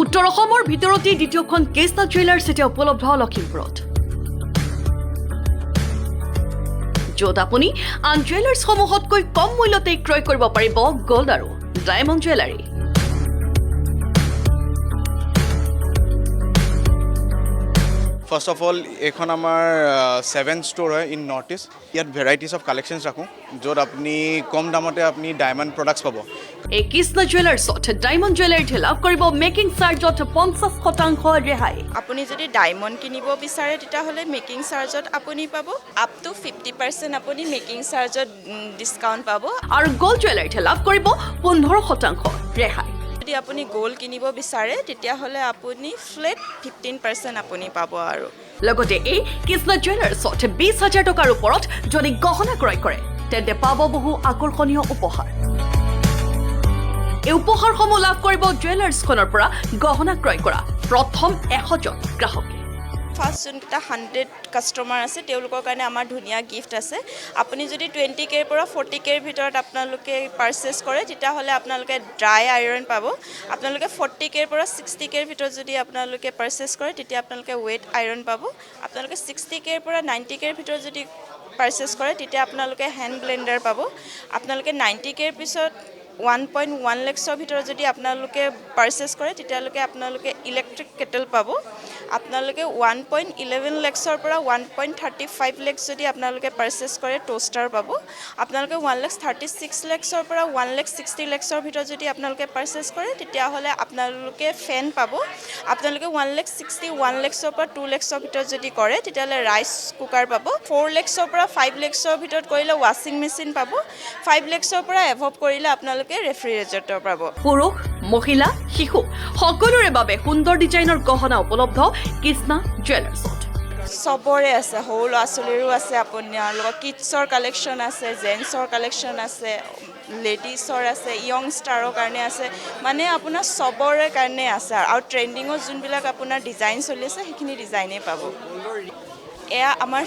উত্তৰ অসমৰ ভিতৰতে দ্বিতীয়খন কৃষ্ণা জুৱেলাৰ্ছ এতিয়া উপলব্ধ লখিমপুৰত য'ত আপুনি আন জুৱেলাৰ্ছসমূহতকৈ কম মূল্যতে ক্ৰয় কৰিব পাৰিব গ'ল্ড আৰু diamond jewellery First of all, এখন আমাৰ 7 ষ্ট'ৰ হয় ইন নৰ্থ ইষ্ট ইয়াত ভেৰাইটিজ অফ কালেকশ্যনছ ৰাখোঁ য'ত আপুনি কম দামতে আপুনি ডায়মণ্ড প্ৰডাক্টছ পাব এই কৃষ্ণা জুৱেলাৰ্ছত ডায়মণ্ড জুৱেলাৰীত লাভ কৰিব মেকিং চাৰ্জত 50% ৰেহাই আপুনি যদি ডায়মণ্ড কিনিব বিচাৰে তেতিয়াহ'লে মেকিং চাৰ্জত আপুনি পাব আপ টু 50% আপুনি মেকিং চাৰ্জত ডিছকাউণ্ট পাব আৰু গ'ল্ড জুৱেলাৰীত লাভ কৰিব 15% ৰেহাই যদি আপুনি গ'ল্ড কিনিব বিচাৰে তেতিয়াহ'লে আপুনি ফ্লেট 15% আপুনি পাব আৰু লগতে এই কৃষ্ণা জুৱেলাৰ্ছত 20,000 টকাৰ ওপৰত যদি গহনা ক্ৰয় কৰে তেন্তে পাব বহু আকৰ্ষণীয় উপহাৰ এই উপহাৰসমূহ লাভ কৰিব জুৱেলাৰ্ছখনৰ পৰা গহনা ক্ৰয় কৰা প্ৰথম 100 জন গ্ৰাহকে ফাৰ্ষ্ট যোনকেইটা 100 কাষ্টমাৰ আছে তেওঁলোকৰ কাৰণে আমাৰ ধুনীয়া গিফ্ট আছে আপুনি যদি 20K ৰ পৰা 40K ৰ ভিতৰত আপোনালোকে পাৰ্চেছ কৰে তেতিয়াহ'লে আপোনালোকে ড্ৰাই আইৰণ পাব আপোনালোকে 40K ৰ পৰা 60K ৰ ভিতৰত যদি আপোনালোকে পাৰ্চেছ কৰে তেতিয়া আপোনালোকে ৱেট আইৰণ পাব আপোনালোকে 60K ৰ পৰা 90K ৰ ভিতৰত যদি পাৰ্চেছ কৰে তেতিয়া আপোনালোকে হেণ্ড ব্লেণ্ডাৰ পাব আপোনালোকে 90K ৰ পিছত 1.1 লাখৰ ভিতৰত যদি আপোনালোকে পাৰ্চেছ কৰে তেতিয়ালৈকে আপোনালোকে ইলেক্ট্ৰিক কেটেল পাব আপোনালোকে 1.11 লাখৰ পৰা 1.35 লাখ যদি আপোনালোকে পাৰ্চেছ কৰে টোষ্টাৰ পাব আপোনালোকে 1,36 লাখৰ পৰা 1,60 লাখৰ ভিতৰত যদি আপোনালোকে পাৰ্চেছ কৰে তেতিয়াহ'লে আপোনালোকে ফেন পাব আপোনালোকে 1,61 লাখৰ পৰা 2 লাখৰ ভিতৰত যদি কৰে তেতিয়াহ'লে ৰাইচ কুকাৰ পাব 4 লাখৰ পৰা 5 লাখৰ ভিতৰত কৰিলে ৱাশ্বিং মেচিন পাব 5 লাখৰ পৰা এভভ কৰিলে আপোনালোকে ৰেফ্ৰিজাৰেটৰ পাব পুৰুষ মহিলা শিশু সকলোৰে বাবে সুন্দৰ ডিজাইনৰ গহনা উপলব্ধ কৃষ্ণা জুৱেলাৰ্ছত চবৰে আছে সৰু ল'ৰা ছোৱালীৰো আছে আপোনাৰ লগত কিডছৰ কালেকশ্যন আছে জেন্টছৰ কালেকশ্যন আছে লেডিছৰ আছে য়ং ষ্টাৰৰ কাৰণে আছে মানে আপোনাৰ চবৰে কাৰণে আছে আৰু ট্ৰেণ্ডিঙত যোনবিলাক আপোনাৰ ডিজাইন চলি আছে সেইখিনি ডিজাইনেই পাব এয়া আমাৰ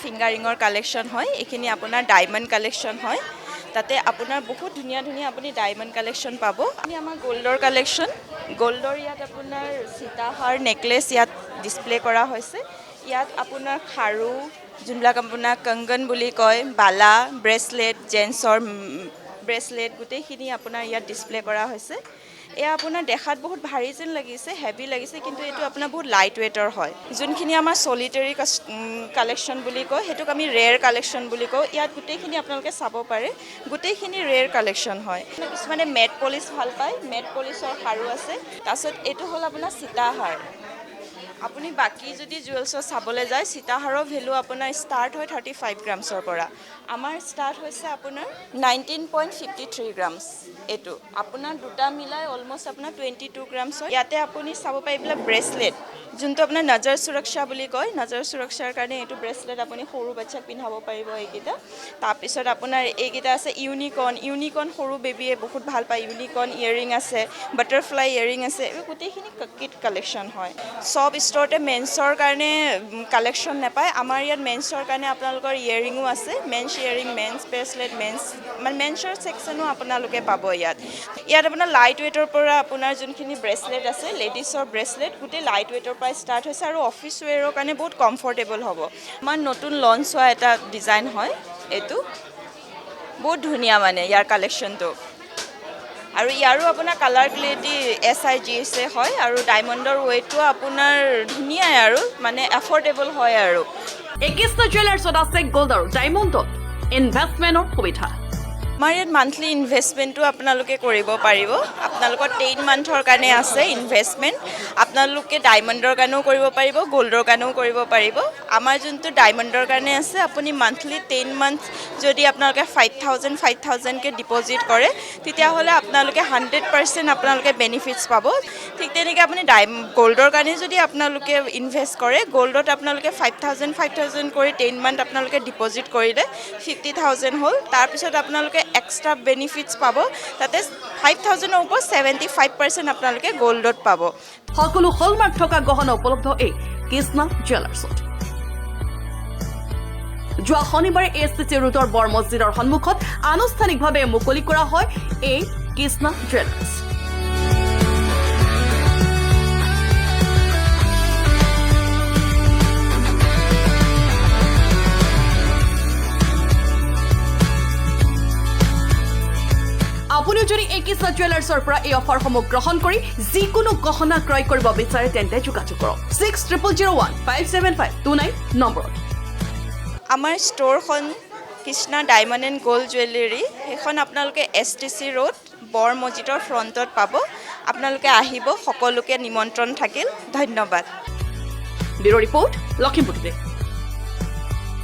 ফিংগাৰিঙৰ কালেকশ্যন হয় এইখিনি আপোনাৰ ডায়মণ্ড কালেকশ্যন হয় তাতে আপোনাৰ বহুত ধুনীয়া ধুনীয়া আপুনি ডায়মণ্ড কালেকশ্যন পাব আপুনি আমাৰ গ'ল্ডৰ কালেকশ্যন গ'ল্ডৰ ইয়াত আপোনাৰ সীতাহাৰ নেকলেছ ইয়াত ডিছপ্লে কৰা হৈছে ইয়াত আপোনাৰ খাৰু যোনবিলাক আপোনাৰ কংগন বুলি কয় বালা ব্ৰেচলেট জেন্টছৰ ব্ৰেচলেট গোটেইখিনি আপোনাৰ ইয়াত ডিছপ্লে কৰা হৈছে এয়া আপোনাৰ দেখাত বহুত ভাৰী যেন লাগিছে হেভি লাগিছে কিন্তু এইটো আপোনাৰ বহুত লাইট ৱেইটৰ হয় যোনখিনি আমাৰ চলিটাৰী কালেকশ্যন বুলি কয় সেইটোক আমি ৰেয়াৰ কালেকশ্যন বুলি কওঁ ইয়াত গোটেইখিনি আপোনালোকে চাব পাৰে গোটেইখিনি ৰেয়াৰ কালেকশ্যন হয় কিছুমানে মেট পলিচ ভাল পায় মেট পলিচৰ সাৰো আছে তাৰপিছত এইটো হ'ল আপোনাৰ সীতাহাৰ আপুনি বাকী যদি জুৱেলছত চাবলৈ যায় সীতাহাৰৰ ভেলু আপোনাৰ ষ্টাৰ্ট হয় 35 গ্ৰামছৰ পৰা আমাৰ ষ্টাৰ্ট হৈছে আপোনাৰ 19.53 গ্ৰামছ এইটো আপোনাৰ দুটা মিলাই অলমষ্ট আপোনাৰ 22 গ্ৰামছ হয় ইয়াতে আপুনি চাব পাৰিব ব্ৰেচলেট যোনটো আপোনাৰ নজৰ সুৰক্ষা বুলি কয় নজৰ সুৰক্ষাৰ কাৰণে এইটো ব্ৰেচলেট আপুনি সৰু বাচ্চাক পিন্ধাব পাৰিব এইকেইটা তাৰপিছত আপোনাৰ এইকেইটা আছে ইউনিকৰ্ণ সৰু বেবীয়ে বহুত ভাল পায় ইউনিকৰ্ণ ইয়েৰিং আছে বাটাৰফ্লাই ইয়েৰিং আছে এই গোটেইখিনি কিট কালেকশ্যন হয় চব ষ্ট'ৰতে মেন্সৰ কাৰণে কালেকশ্যন নাপায় আমাৰ ইয়াত মেন্সৰ কাৰণে আপোনালোকৰ ইয়েৰিঙো আছে মেন্স ইয়েৰিং মেন্স ব্ৰেচলেট মেন্সৰ ছেকশ্যনো আপোনালোকে পাব ইয়াত আপোনাৰ লাইট ৱেইটৰ পৰা আপোনাৰ যোনখিনি ব্ৰেচলেট আছে লেডিছৰ ব্ৰেচলেট গোটেই লাইট ৱেইটৰ পৰা ষ্টাৰ্ট হৈছে আৰু অফিচ ৱেৰৰ কাৰণে বহুত কমফৰ্টেবল হ'ব আমাৰ নতুন লঞ্চ হোৱা এটা ডিজাইন হয় এইটো বহুত ধুনীয়া মানে ইয়াৰ কালেকশ্যনটো আৰু ইয়াৰো আপোনাৰ কালাৰ ক্লিয়াৰিটি SIGS হয় আৰু ডায়মণ্ডৰ ৱেইটটো আপোনাৰ ধুনীয়াই আৰু মানে এফৰ্ডেবল হয় আৰু এই কৃষ্ণা জুৱেলাৰ্ছত আছে গ'ল্ড আৰু ডায়মণ্ডত ইনভেষ্টমেণ্টৰ সুবিধা আমাৰ ইয়াত মান্থলি ইনভেষ্টমেণ্টটো আপোনালোকে কৰিব পাৰিব আপোনালোকৰ 10 মান্থৰ কাৰণে আছে ইনভেষ্টমেণ্ট আপোনালোকে ডায়মণ্ডৰ কাৰণেও কৰিব পাৰিব গ'ল্ডৰ কাৰণেও কৰিব পাৰিব আমাৰ যোনটো ডায়মণ্ডৰ কাৰণে আছে আপুনি মান্থলি 10 মান্থ যদি আপোনালোকে 5,000কে ডিপ'জিট কৰে তেতিয়াহ'লে আপোনালোকে 100% আপোনালোকে বেনিফিটছ পাব ঠিক তেনেকৈ আপুনি গ'ল্ডৰ কাৰণে যদি আপোনালোকে ইনভেষ্ট কৰে গ'ল্ডত আপোনালোকে 5,000 কৰি 10 মান্থ আপোনালোকে ডিপ'জিট কৰিলে 50,000 হ'ল তাৰপিছত আপোনালোকে এক্সট্ৰা বেনিফিটছ পাব তাতে 5,000ৰ ওপৰত 75% আপোনালোকে গ'ল্ডত পাব সকলো হলমাৰ্ক থকা গহনা উপলব্ধ এই কৃষ্ণা জুৱেলাৰ্ছত যোৱা শনিবাৰে ASTC ৰোডৰ বৰ মছজিদৰ সন্মুখত আনুষ্ঠানিকভাৱে মুকলি কৰা হয় এই কৃষ্ণা জুৱেলাৰ্ছ আপুনিও যদি এই কৃষ্ণ জুৱেলাৰ্ছৰ পৰা এই অফাৰসমূহ গ্ৰহণ কৰি যিকোনো গহনা ক্ৰয় কৰিব বিচাৰে তেন্তে যোগাযোগ কৰক 6000157529 নম্বৰত। আমাৰ ষ্ট'ৰখন Krishna diamond and gold jewellery, সেইখন আপোনালোকে STC ৰোড বৰ মছজিদৰ ফ্ৰণ্টত পাব। আপোনালোকে আহিব, সকলোকে নিমন্ত্ৰণ থাকিল। ধন্যবাদ। Bureau' report, Lakhimpur today.